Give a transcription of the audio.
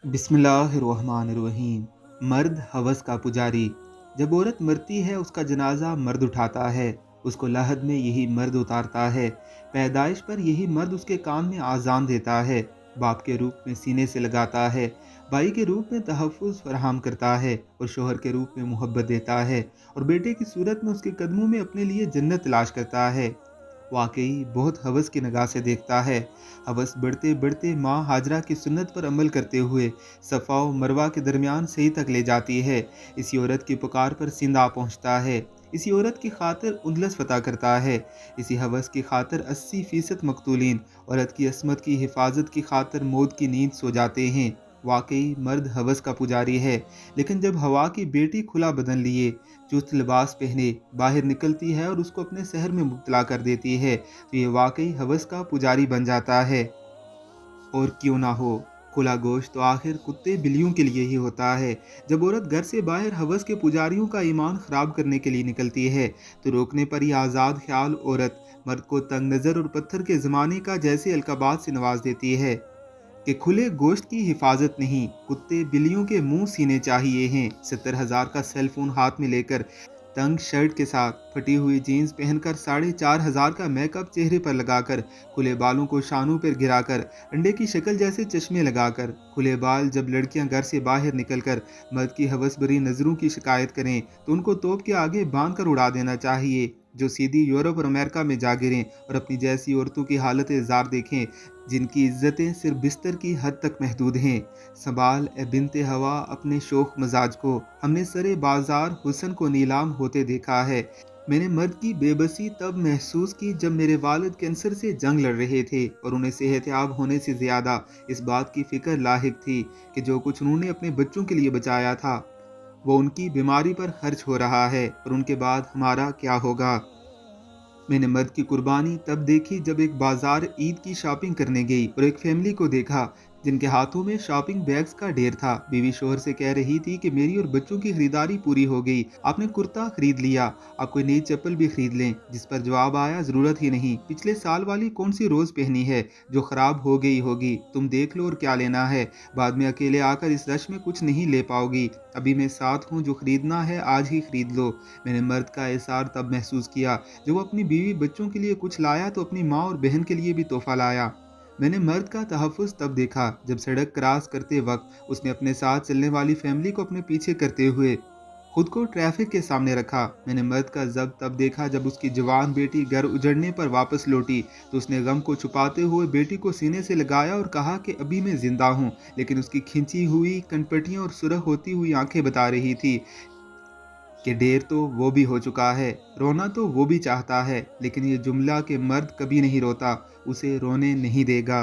बिस्मिल्लाहिर्रहमानिर्रहीम। मर्द हवस का पुजारी। जब औरत मरती है उसका जनाजा मर्द उठाता है। उसको लहद में यही मर्द उतारता है। पैदाइश पर यही मर्द उसके कान में आज़ान देता है। बाप के रूप में सीने से लगाता है। भाई के रूप में तहफ़्फ़ुज़ फराहम करता है और शोहर के रूप में मोहब्बत देता है और बेटे की सूरत में उसके कदमों में अपने लिए जन्नत तलाश करता है। वाकई बहुत हवस की निगाह से देखता है। हवस बढ़ते बढ़ते माँ हाजरा की सुन्नत पर अमल करते हुए सफ़ा और मरवा के दरमियान सही तक ले जाती है। इसी औरत की पुकार पर सिंध आ पहुँचता है। इसी औरत की खातिर उंदलस फतह करता है। इसी हवस की खातिर 80% मकतूलीन औरत की असमत की हिफाजत की खातिर मौत की नींद सो जाते हैं। वाकई मर्द हवस का पुजारी है। लेकिन जब हवा की बेटी खुला बदन लिए चुस्त लिबास पहने बाहर निकलती है और उसको अपने शहर में मुब्तला कर देती है तो ये वाकई हवस का पुजारी बन जाता है। और क्यों ना हो, खुला गोश्त तो आखिर कुत्ते बिल्लियों के लिए ही होता है। जब औरत घर से बाहर हवस के पुजारियों का ईमान खराब करने के लिए निकलती है तो रोकने पर ही आज़ाद ख्याल औरत मर्द को तंग नज़र और पत्थर के ज़माने का जैसे अलकाबात से नवाज देती है कि खुले गोश्त की हिफाजत नहीं, कुत्ते बिल्लियों के मुंह सीने चाहिए हैं। 70,000 का सेल फोन हाथ में लेकर, तंग शर्ट के साथ, फटी हुई जीन्स पहनकर, 4,500 का मेकअप चेहरे पर लगाकर, खुले बालों को शानों पर गिराकर, अंडे की शक्ल जैसे चश्मे लगाकर, खुले बाल जब लड़कियां घर से बाहर निकलकर मर्द की हवस भरी नज़रों की शिकायत करें तो उनको तोप के आगे बांध कर उड़ा देना चाहिए। जो सीधी यूरोप और अमेरिका में जा गिरें और अपनी जैसी औरतों की हालत जार देखें जिनकी इज्जतें सिर्फ बिस्तर की हद तक महदूद हैं। संभाल ए बिनते हवा अपने शोख मजाज को, हमने सरे बाजार हुस्न को नीलाम होते देखा है। मैंने मर्द की बेबसी तब महसूस की जब मेरे वालिद कैंसर से जंग लड़ रहे थे और उन्हें सेहतयाब होने से ज़्यादा इस बात की फिक्र लाहिक थी कि जो कुछ उन्होंने अपने बच्चों के लिए बचाया था वो उनकी बीमारी पर खर्च हो रहा है और उनके बाद हमारा क्या होगा। मैंने मर्द की कुर्बानी तब देखी जब एक बाजार ईद की शॉपिंग करने गई और एक फैमिली को देखा जिनके हाथों में शॉपिंग बैग्स का ढेर था। बीवी शोहर से कह रही थी कि मेरी और बच्चों की खरीदारी पूरी हो गई, आपने कुर्ता खरीद लिया, आप कोई नई चप्पल भी खरीद लें। जिस पर जवाब आया, जरूरत ही नहीं, पिछले साल वाली कौन सी रोज पहनी है जो खराब हो गई होगी, तुम देख लो और क्या लेना है, बाद में अकेले आकर इस रश में कुछ नहीं ले पाओगी, अभी मैं साथ हूँ, जो खरीदना है आज ही खरीद लो। मैंने मर्द का एहसार तब महसूस किया जब वो अपनी बीवी बच्चों के लिए कुछ लाया तो अपनी माँ और बहन के लिए भी तोहफा लाया। मैंने मर्द का तहफ़्फ़ुज़ तब देखा जब सड़क क्रॉस करते वक्त उसने अपने साथ चलने वाली फैमिली को अपने पीछे करते हुए खुद को ट्रैफिक के सामने रखा। मैंने मर्द का जब तब देखा जब उसकी जवान बेटी घर उजड़ने पर वापस लौटी तो उसने गम को छुपाते हुए बेटी को सीने से लगाया और कहा कि अभी मैं जिंदा हूँ। लेकिन उसकी खिंची हुई कनपटियां और सुरख होती हुई आंखें बता रही थी कि ढेर तो वो भी हो चुका है, रोना तो वो भी चाहता है, लेकिन ये जुमला कि मर्द कभी नहीं रोता उसे रोने नहीं देगा।